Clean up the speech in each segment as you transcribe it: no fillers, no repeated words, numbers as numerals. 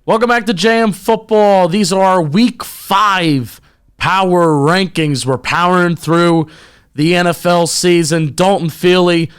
Welcome back to JM Football. These are our Week 5 power rankings. We're powering through the NFL season. Dalton, Feely,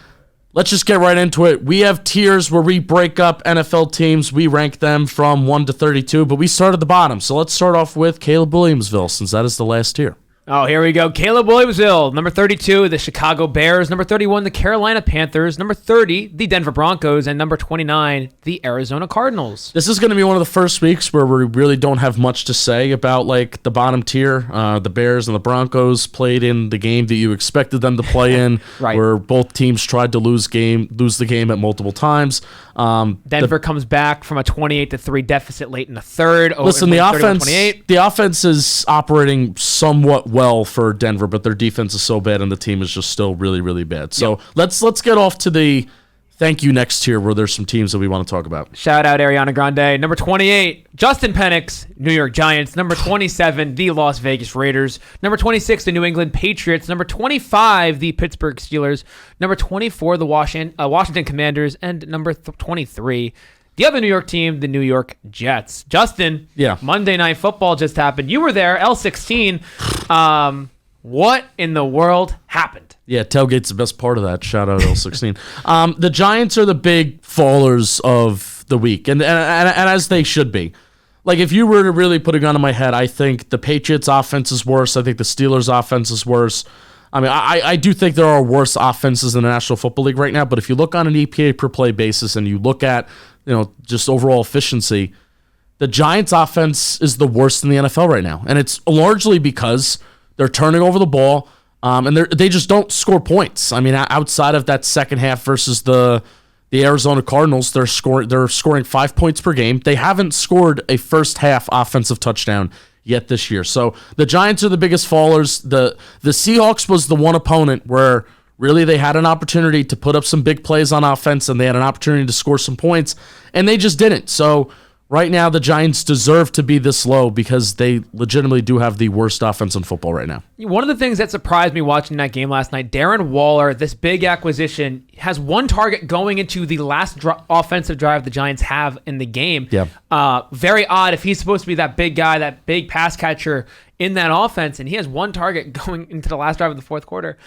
let's just get right into it. We have tiers where we break up NFL teams. We rank them from 1 to 32, but we start at the bottom. So let's start off with Caleb Williamsville, since that is the last tier. Oh, here we go. Caleb Williamsville. Number 32, the Chicago Bears. Number 31, the Carolina Panthers. Number 30, the Denver Broncos. And number 29, the Arizona Cardinals. This is going to be one of the first weeks where we really don't have much to say about like the bottom tier. The Bears and the Broncos played in the game that you expected them to play in, Right. Where both teams tried to lose the game at multiple times. Denver comes back from a 28-3 deficit late in the third. Listen, the offense is operating somewhat well for Denver, but their defense is so bad and the team is just still really, really bad. So let's get off to the thank you next tier where there's some teams that we want to talk about. Shout out Ariana Grande. Number 28, Justin Penik's New York Giants. Number 27, the Las Vegas Raiders. Number 26, the New England Patriots. Number 25, the Pittsburgh Steelers. Number 24, the Washington Commanders. And number 23, the other New York team, the New York Jets. Justin, Monday Night Football just happened. You were there, L16. What in the world happened? Yeah, tailgate's the best part of that. Shout out L16. The Giants are the big fallers of the week, and as they should be. Like, if you were to really put a gun to my head, I think the Patriots' offense is worse. I think the Steelers' offense is worse. I mean, I do think there are worse offenses in the National Football League right now, but if you look on an EPA per play basis and you look at, just overall efficiency, the Giants' offense is the worst in the NFL right now, and it's largely because they're turning over the ball. And they just don't score points. I mean, outside of that second half versus the Arizona Cardinals, they're scoring 5 points per game. They haven't scored a first half offensive touchdown yet this year. So the Giants are the biggest fallers. The Seahawks was the one opponent where really they had an opportunity to put up some big plays on offense and they had an opportunity to score some points, and they just didn't. So right now, the Giants deserve to be this low because they legitimately do have the worst offense in football right now. One of the things that surprised me watching that game last night, Darren Waller, this big acquisition, has one target going into the last offensive drive the Giants have in the game. Yeah. Very odd if he's supposed to be that big guy, that big pass catcher in that offense, and he has one target going into the last drive of the fourth quarter.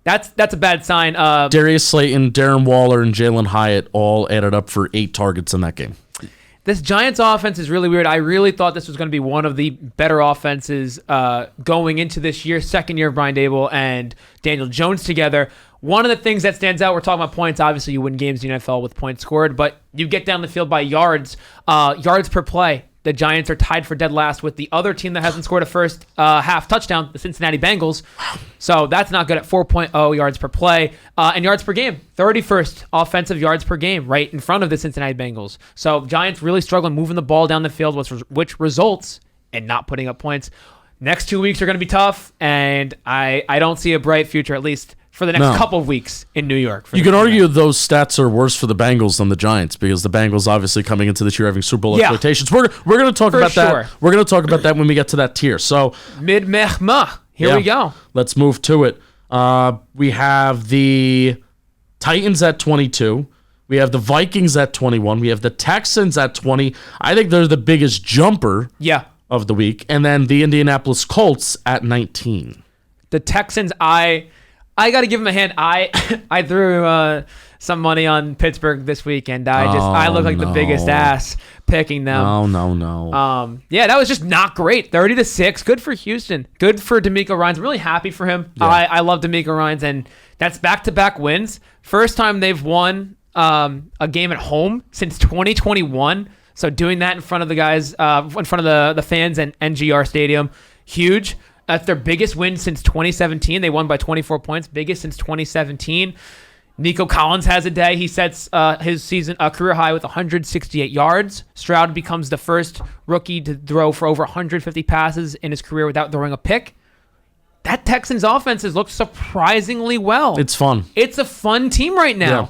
That's a bad sign. Darius Slayton, Darren Waller, and Jalen Hyatt all added up for 8 targets in that game. This Giants offense is really weird. I really thought this was going to be one of the better offenses going into this year, second year of Brian Daboll and Daniel Jones together. One of the things that stands out, we're talking about points. Obviously, you win games in the NFL with points scored, but you get down the field by yards per play. The Giants are tied for dead last with the other team that hasn't scored a first half touchdown, the Cincinnati Bengals. So that's not good at 4.0 yards per play. And yards per game, 31st offensive yards per game, right in front of the Cincinnati Bengals. So Giants really struggling moving the ball down the field, which results in not putting up points. Next 2 weeks are going to be tough, and I don't see a bright future, at least for the next couple of weeks in New York. You can argue those stats are worse for the Bengals than the Giants because the Bengals obviously coming into this year having Super Bowl expectations. We're going to talk about that. We're going to talk about that when we get to that tier. So mid-meh-meh. Here we go. Let's move to it. We have the Titans at 22. We have the Vikings at 21. We have the Texans at 20. I think they're the biggest jumper of the week. And then the Indianapolis Colts at 19. The Texans, I got to give them a hand. I threw some money on Pittsburgh this week, and I look like the biggest ass picking them. No. Yeah, that was just not great. 30-6. Good for Houston. Good for DeMeco Ryans. I'm really happy for him. Yeah. I love DeMeco Ryans, and that's back-to-back wins. First time they've won a game at home since 2021. So doing that in front of the guys, in front of the fans and NGR Stadium, huge. That's their biggest win since 2017. They won by 24 points, biggest since 2017. Nico Collins has a day. He sets his season career high with 168 yards. Stroud becomes the first rookie to throw for over 150 passes in his career without throwing a pick. That Texans offense has looked surprisingly well. It's fun. It's a fun team right now. Yeah.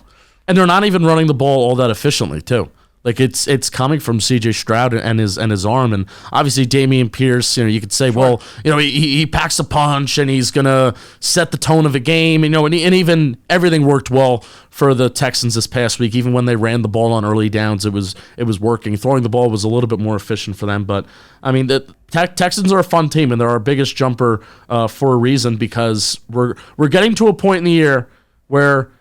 And they're not even running the ball all that efficiently, too. Like it's coming from C.J. Stroud and his arm, and obviously Dameon Pierce. You could say, well, he packs a punch and he's gonna set the tone of a game. And even everything worked well for the Texans this past week. Even when they ran the ball on early downs, it was working. Throwing the ball was a little bit more efficient for them. But I mean, the Texans are a fun team, and they're our biggest jumper for a reason, because we're getting to a point in the year where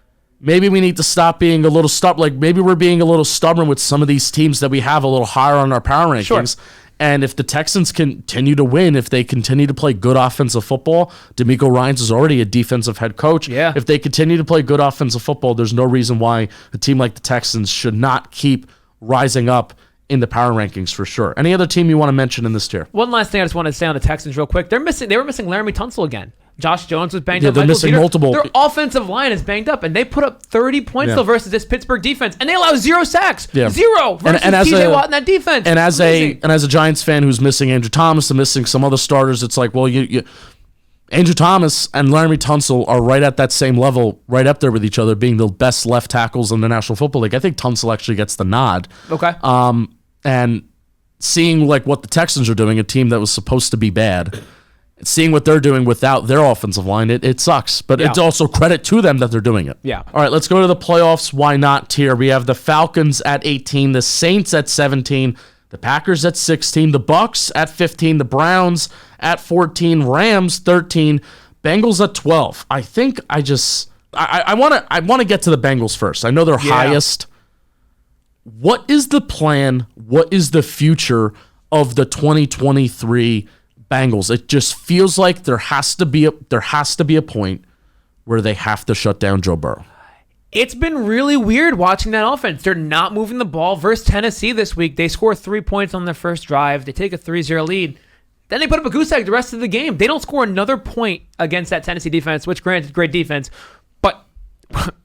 maybe we need to stop being a little stubborn. Like, maybe we're being a little stubborn with some of these teams that we have a little higher on our power rankings. Sure. And if the Texans continue to win, if they continue to play good offensive football, DeMeco Ryans is already a defensive head coach. Yeah. If they continue to play good offensive football, there's no reason why a team like the Texans should not keep rising up in the power rankings for sure. Any other team you want to mention in this tier? One last thing I just want to say on the Texans real quick. They were missing Laramie Tunsil again. Josh Jones was banged up. They're missing multiple. Their offensive line is banged up, and they put up 30 points though versus this Pittsburgh defense, and they allow 0 sacks. Yeah. 0 versus T.J. Watt in that defense. And as a Giants fan who's missing Andrew Thomas and missing some other starters, it's like, well, Andrew Thomas and Laramie Tunsil are right at that same level, right up there with each other, being the best left tackles in the National Football League. I think Tunsil actually gets the nod. Okay. And seeing like what the Texans are doing, a team that was supposed to be bad, seeing what they're doing without their offensive line, it sucks. But it's also credit to them that they're doing it. Yeah. All right, let's go to the playoffs. Why not tier? We have the Falcons at 18, the Saints at 17, the Packers at 16, the Bucks at 15, the Browns at 14, Rams 13, Bengals at 12. I think I want to get to the Bengals first. I know they're highest. What is the plan? What is the future of the 2023 Bengals? It just feels like there has to be a point where they have to shut down Joe Burrow. It's been really weird watching that offense. They're not moving the ball. Versus Tennessee this week, they score 3 points on their first drive. They take a 3-0 lead. Then they put up a goose egg the rest of the game. They don't score another point against that Tennessee defense, which granted, great defense. But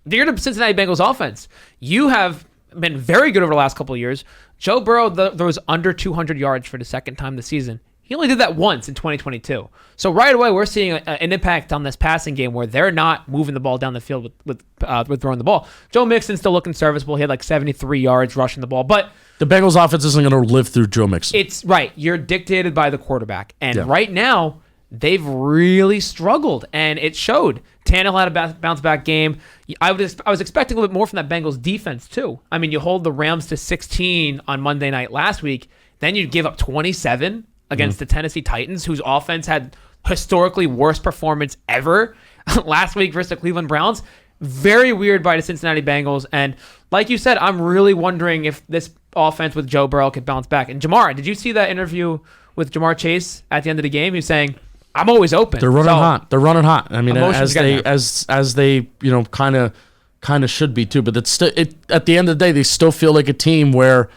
you're the Cincinnati Bengals offense. You have been very good over the last couple of years. Joe Burrow throws under 200 yards for the second time this season. He only did that once in 2022. So right away, we're seeing an impact on this passing game where they're not moving the ball down the field with throwing the ball. Joe Mixon's still looking serviceable. He had like 73 yards rushing the ball. But the Bengals offense isn't going to live through Joe Mixon. It's right. You're dictated by the quarterback. And right now, they've really struggled. And it showed. Tannehill had a bounce-back game. I was expecting a little bit more from that Bengals defense, too. I mean, you hold the Rams to 16 on Monday night last week. Then you give up 27 against the Tennessee Titans, whose offense had historically worst performance ever last week versus the Cleveland Browns. Very weird by the Cincinnati Bengals. And like you said, I'm really wondering if this offense with Joe Burrow could bounce back. And Jamar, did you see that interview with Jamar Chase at the end of the game? He was saying, I'm always open. They're running hot. They're running hot. I mean, as they kind of should be too. But at the end of the day, they still feel like a team where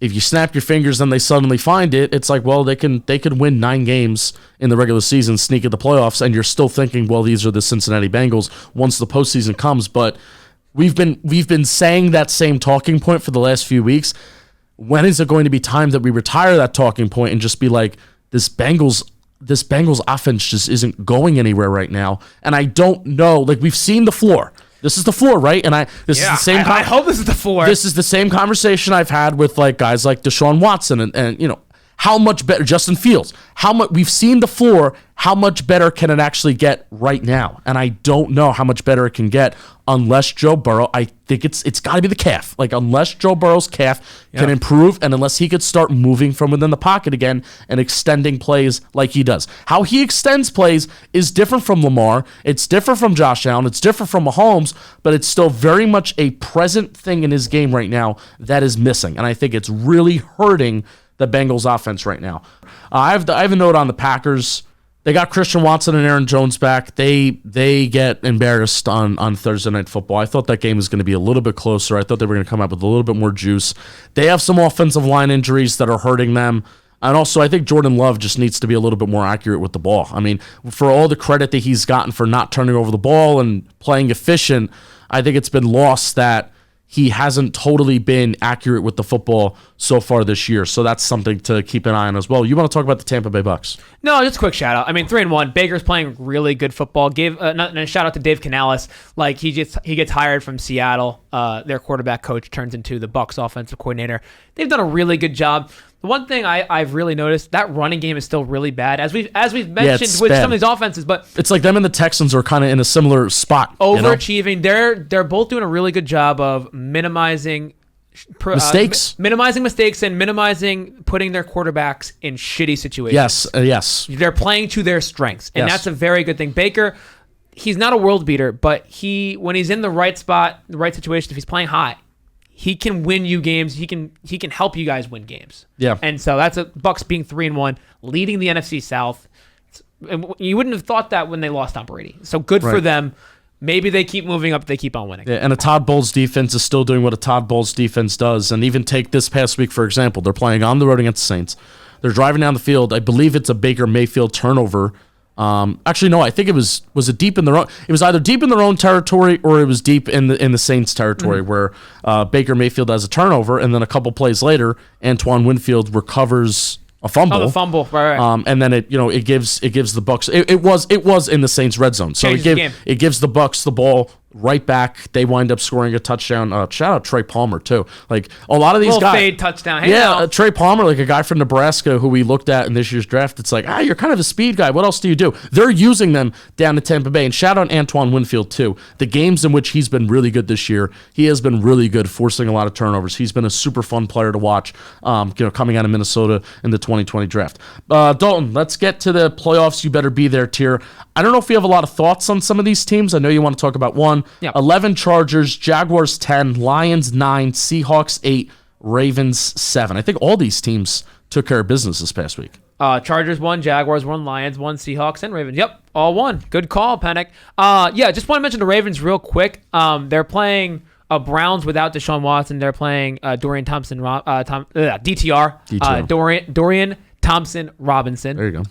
if you snap your fingers and they suddenly find it, it's like, well, they could win 9 games in the regular season, sneak at the playoffs, and you're still thinking, well, these are the Cincinnati Bengals once the postseason comes. But we've been saying that same talking point for the last few weeks. When is it going to be time that we retire that talking point and just be like, this Bengals offense just isn't going anywhere right now? And I don't know. Like, we've seen the floor. This is the floor, right? And I hope this is the floor. This is the same conversation I've had with like guys like Deshaun Watson and how much better Justin Fields. We've seen the floor. How much better can it actually get right now? And I don't know how much better it can get unless Joe Burrow. I think it's got to be the calf. Like, unless Joe Burrow's calf can improve, and unless he could start moving from within the pocket again and extending plays like he does. How he extends plays is different from Lamar. It's different from Josh Allen. It's different from Mahomes, but it's still very much a present thing in his game right now that is missing. And I think it's really hurting the Bengals offense right now. I have a note on the Packers. They got Christian Watson and Aaron Jones back. They get embarrassed on Thursday Night Football. I thought that game was going to be a little bit closer. I thought they were going to come out with a little bit more juice. They have some offensive line injuries that are hurting them. And also, I think Jordan Love just needs to be a little bit more accurate with the ball. I mean, for all the credit that he's gotten for not turning over the ball and playing efficient, I think it's been lost that he hasn't totally been accurate with the football so far this year. So that's something to keep an eye on as well. You want to talk about the Tampa Bay Bucks? No, just a quick shout out. I mean, 3-1. Baker's playing really good football. And a shout out to Dave Canales. Like he gets hired from Seattle. Their quarterback coach turns into the Bucks offensive coordinator. They've done a really good job. The one thing I've really noticed, that running game is still really bad, as we've mentioned with some of these offenses. But it's like them and the Texans are kind of in a similar spot. Overachieving. They're both doing a really good job of minimizing mistakes, and minimizing putting their quarterbacks in shitty situations. Yes. They're playing to their strengths, and that's a very good thing. Baker, he's not a world beater, but when he's in the right spot, the right situation, if he's playing high, he can win you games. He can help you guys win games. Yeah. And so that's a Bucks being 3-1, leading the NFC South. You wouldn't have thought that when they lost Tom Brady. So good for them. Maybe they keep moving up. They keep on winning. Yeah, and a Todd Bowles defense is still doing what a Todd Bowles defense does. And even take this past week, for example. They're playing on the road against the Saints. They're driving down the field. I believe it's a Baker Mayfield turnover. Actually, no, I think it was it deep in their own. It was either deep in their own territory or it was deep in the Saints territory where Baker Mayfield has a turnover, and then a couple plays later, Antoine Winfield recovers a fumble. Oh, the fumble, right. And then it gives the Bucks. It was in the Saints red zone, so it gives the Bucks the ball right back. They wind up scoring a touchdown. Shout out Trey Palmer too. Like a lot of these guys, fade touchdown. Hey, Trey Palmer, like a guy from Nebraska who we looked at in this year's draft. It's like, you're kind of a speed guy. What else do you do? They're using them down to Tampa Bay. And shout out Antoine Winfield too. The games in which he's been really good this year, he has been really good, forcing a lot of turnovers. He's been a super fun player to watch. Coming out of Minnesota in the 2020 draft. Dalton, let's get to the playoffs. You better be there tier. I don't know if you have a lot of thoughts on some of these teams. I know you want to talk about one. Yep. 11 Chargers, Jaguars 10, Lions 9, Seahawks 8, Ravens 7. I think all these teams took care of business this past week. Chargers won, Jaguars won, Lions won, Seahawks and Ravens. Yep, all won. Good call, Penik. Just want to mention the Ravens real quick. They're playing Browns without Deshaun Watson. They're playing Dorian Thompson, DTR. Dorian Thompson Robinson. There you go.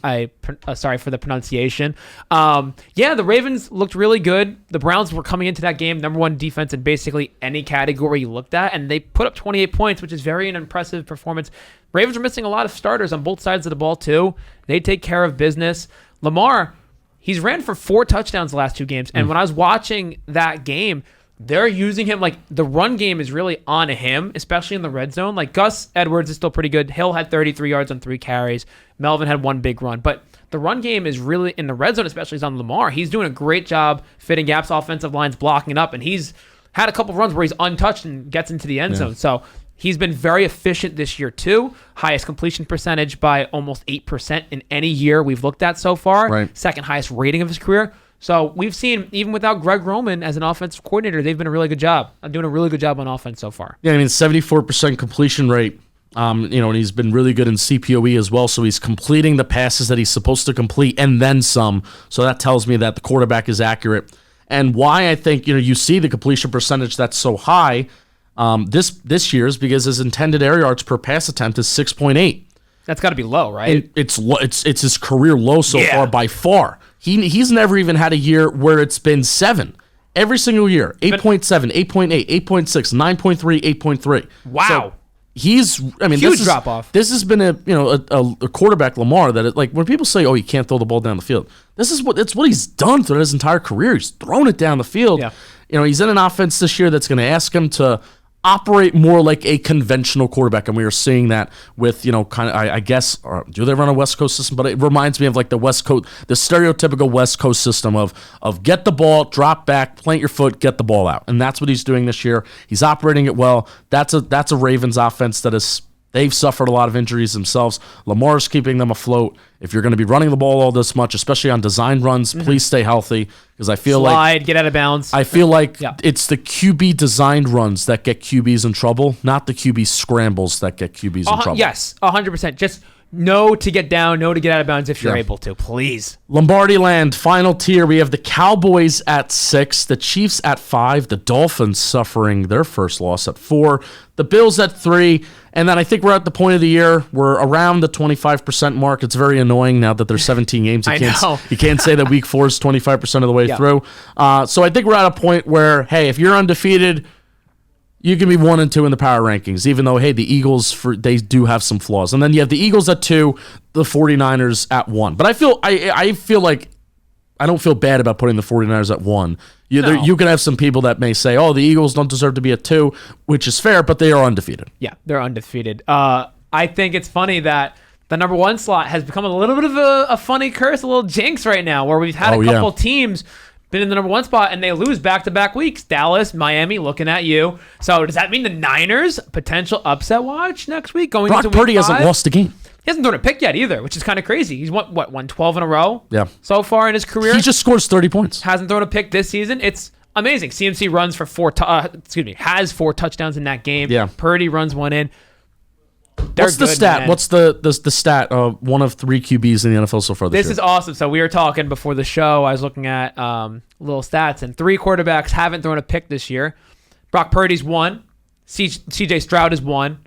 Sorry for the pronunciation. The Ravens looked really good. The Browns were coming into that game number one defense in basically any category you looked at, and they put up 28 points, which is very an impressive performance. Ravens are missing a lot of starters on both sides of the ball too. They take care of business. Lamar, he's ran for 4 touchdowns the last 2 games, and when I was watching that game, they're using him, like the run game is really on him, especially in the red zone. Like Gus Edwards is still pretty good. Hill had 33 yards on 3 carries. Melvin had 1 big run. But the run game is really, in the red zone especially, is on Lamar. He's doing a great job fitting gaps, offensive lines blocking it up, and he's had a couple runs where he's untouched and gets into the end zone. So he's been very efficient this year too. Highest completion percentage by almost 8% in any year we've looked at so far. Right. Second highest rating of his career. So we've seen, even without Greg Roman as an offensive coordinator, they've been a really good job. Doing a really good job on offense so far. Yeah, 74% completion rate. And he's been really good in CPOE as well. So he's completing the passes that he's supposed to complete and then some. So that tells me that the quarterback is accurate. And why I think you see the completion percentage that's so high this year is because his intended air yards per pass attempt is 6.8. That's got to be low, right? It's his career low so far by far. He's never even had a year where it's been 7. Every single year, 8.7, 8.8, 8.6, 9.3, 8.3. Wow. So huge drop off. This has been a quarterback, Lamar, that when people say, he can't throw the ball down the field, it's what he's done throughout his entire career. He's thrown it down the field. Yeah. He's in an offense this year that's going to ask him to operate more like a conventional quarterback, and we are seeing that with I guess, do they run a West Coast system? But it reminds me of like the West Coast, the stereotypical West Coast system of get the ball, drop back, plant your foot, get the ball out, and that's what he's doing this year. He's operating it well. That's a Ravens offense they've suffered a lot of injuries themselves. Lamar's keeping them afloat. If you're going to be running the ball all this much, especially on design runs, please stay healthy, because I feel get out of bounds. I feel like it's the QB designed runs that get QBs in trouble, not the QB scrambles that get QBs in trouble. Yes, 100%. Just know to get down, know to get out of bounds if you're able to, please. Lombardi land, final tier. We have the Cowboys at 6, the Chiefs at 5, the Dolphins suffering their first loss at 4, the Bills at 3, and then I think we're at the point of the year we're around the 25% mark. It's very annoying now that there's 17 games. You can't say that week 4 is 25% of the way through. So I think we're at a point where, hey, if you're undefeated, you can be 1 and 2 in the power rankings, even though, hey, the Eagles, they do have some flaws. And then you have the Eagles at 2, the 49ers at 1. But I feel like I don't feel bad about putting the 49ers at 1. You can have some people that may say, oh, the Eagles don't deserve to be at 2, which is fair, but they are undefeated. Yeah, they're undefeated. I think it's funny that the number 1 slot has become a little bit of a funny curse, a little jinx right now, where we've had a couple teams been in the number 1 spot and they lose back-to-back weeks. Dallas, Miami, looking at you. So does that mean the Niners potential upset watch next week going into week 5? Brock Purdy hasn't lost a game. He hasn't thrown a pick yet either, which is kind of crazy. He's won 12 in a row so far in his career. He just scores 30 points. Hasn't thrown a pick this season. It's amazing. CMC runs for has 4 touchdowns in that game. Yeah. Purdy runs 1 in. What's the stat? Man. What's the stat of one of 3 QBs in the NFL so far this year? This is awesome. So we were talking before the show. I was looking at little stats, and 3 quarterbacks haven't thrown a pick this year. Brock Purdy's 1. CJ Stroud is 1.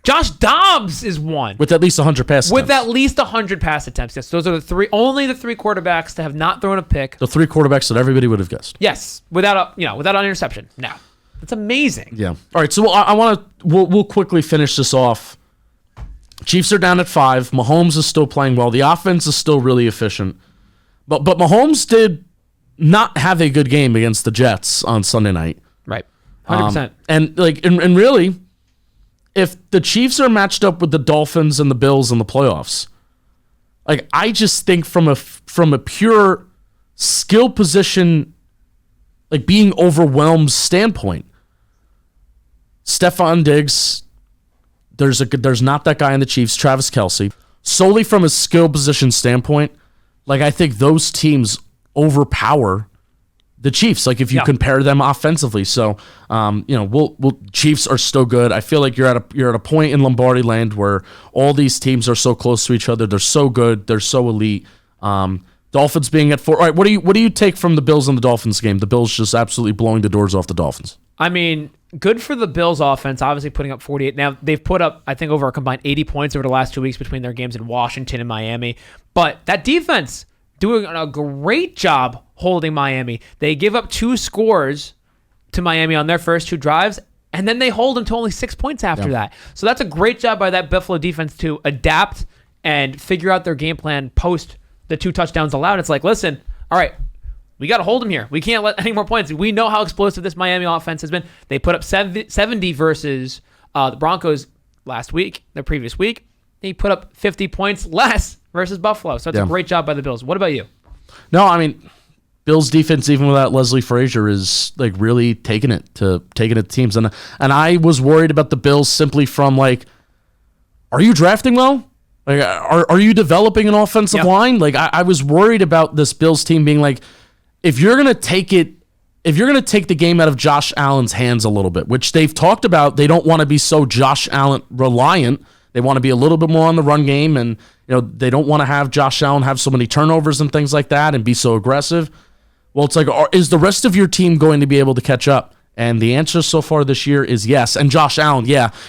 Josh Dobbs is 1. With at least 100 pass attempts. With at least 100 pass attempts. Yes, those are only the 3 quarterbacks to have not thrown a pick. The 3 quarterbacks that everybody would have guessed. Yes, without an interception. No. That's amazing. Yeah. All right, so we'll quickly finish this off. Chiefs are down at 5. Mahomes is still playing well. The offense is still really efficient. But Mahomes did not have a good game against the Jets on Sunday night. Right. 100%. And really, if the Chiefs are matched up with the Dolphins and the Bills in the playoffs, like I just think from a pure skill position, like being overwhelmed standpoint, Stephon Diggs, there's not that guy in the Chiefs, Travis Kelce. Solely from a skill position standpoint, like I think those teams overpower the Chiefs, like if you compare them offensively. So, Chiefs are still good. I feel like you're at a point in Lombardi land where all these teams are so close to each other. They're so good. They're so elite. Dolphins being at 4. All right, what do you take from the Bills and the Dolphins game? The Bills just absolutely blowing the doors off the Dolphins. I mean, good for the Bills offense, obviously putting up 48. Now, they've put up, I think, over a combined 80 points over the last 2 weeks between their games in Washington and Miami. But that defense doing a great job holding Miami. They give up 2 scores to Miami on their first 2 drives, and then they hold them to only 6 points after that. So that's a great job by that Buffalo defense to adapt and figure out their game plan post the 2 touchdowns allowed. It's like, listen, all right, we got to hold them here. We can't let any more points. We know how explosive this Miami offense has been. They put up 70 versus the Broncos the previous week. They put up 50 points less versus Buffalo. So it's a great job by the Bills. What about you? No, I mean, Bills defense, even without Leslie Frazier, is like really taking it to teams. And I was worried about the Bills simply from like, are you drafting well? Like, are you developing an offensive line? Like, I was worried about this Bills team being like, if you're gonna take the game out of Josh Allen's hands a little bit, which they've talked about, they don't want to be so Josh Allen reliant. They want to be a little bit more on the run game, and they don't want to have Josh Allen have so many turnovers and things like that and be so aggressive. Well, it's like, is the rest of your team going to be able to catch up? And the answer so far this year is yes. And Josh Allen,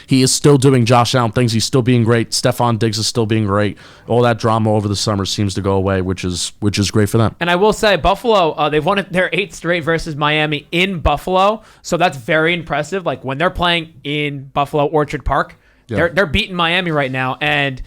he is still doing Josh Allen things. He's still being great. Stephon Diggs is still being great. All that drama over the summer seems to go away, which is great for them. And I will say, Buffalo, they've won their 8th straight versus Miami in Buffalo. So that's very impressive. Like when they're playing in Buffalo Orchard Park, they're beating Miami right now. And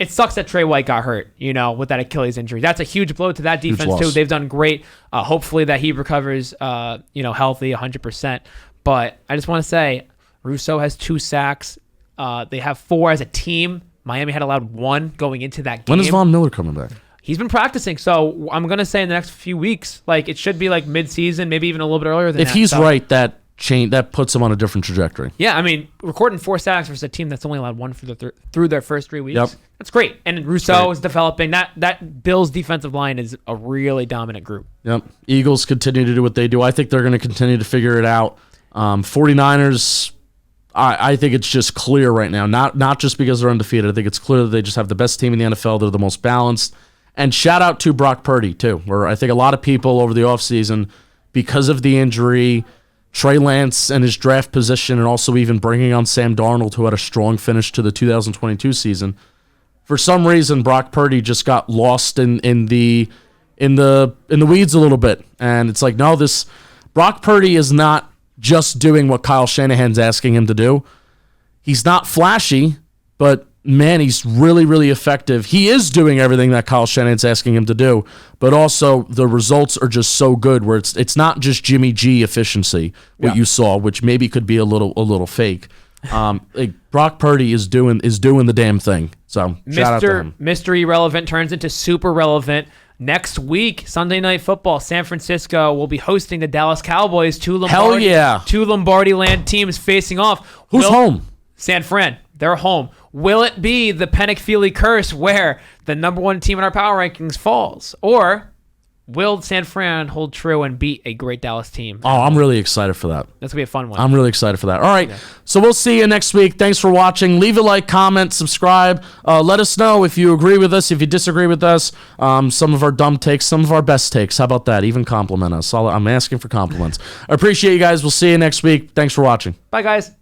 it sucks that Trey White got hurt, with that Achilles injury. That's a huge blow to that defense too. They've done great. Hopefully that he recovers, healthy 100%. But I just want to say, Rousseau has 2 sacks. They have 4 as a team. Miami had allowed 1 going into that game. When is Von Miller coming back? He's been practicing, so I'm gonna say in the next few weeks, like it should be like mid-season, maybe even a little bit earlier than that. If he's right, that puts him on a different trajectory. Yeah, I mean, recording 4 sacks versus a team that's only allowed 1 through their first 3 weeks. Yep. That's great. And Rousseau is developing. That Bills defensive line is a really dominant group. Yep. Eagles continue to do what they do. I think they're going to continue to figure it out. 49ers, I think it's just clear right now, not just because they're undefeated. I think it's clear that they just have the best team in the NFL. They're the most balanced. And shout out to Brock Purdy, too, where I think a lot of people over the offseason, because of the injury, Trey Lance and his draft position, and also even bringing on Sam Darnold, who had a strong finish to the 2022 season. For some reason, Brock Purdy just got lost in the weeds a little bit, and it's like, no, this Brock Purdy is not just doing what Kyle Shanahan's asking him to do. He's not flashy, but man, he's really, really effective. He is doing everything that Kyle Shanahan's asking him to do, but also the results are just so good where it's not just Jimmy G efficiency, what you saw, which maybe could be a little fake. Like Brock Purdy is doing the damn thing. So shout out to him. Mystery relevant turns into super relevant. Next week, Sunday Night Football, San Francisco will be hosting the Dallas Cowboys. Two Lombardi Land teams facing off. Who's home? San Fran. They're home. Will it be the Penik Feely curse where the number one team in our power rankings falls? Or will San Fran hold true and beat a great Dallas team? Oh, I'm really excited for that. That's going to be a fun one. I'm really excited for that. All right, so we'll see you next week. Thanks for watching. Leave a like, comment, subscribe. Let us know if you agree with us, if you disagree with us. Some of our dumb takes, some of our best takes. How about that? Even compliment us. I'm asking for compliments. I appreciate you guys. We'll see you next week. Thanks for watching. Bye, guys.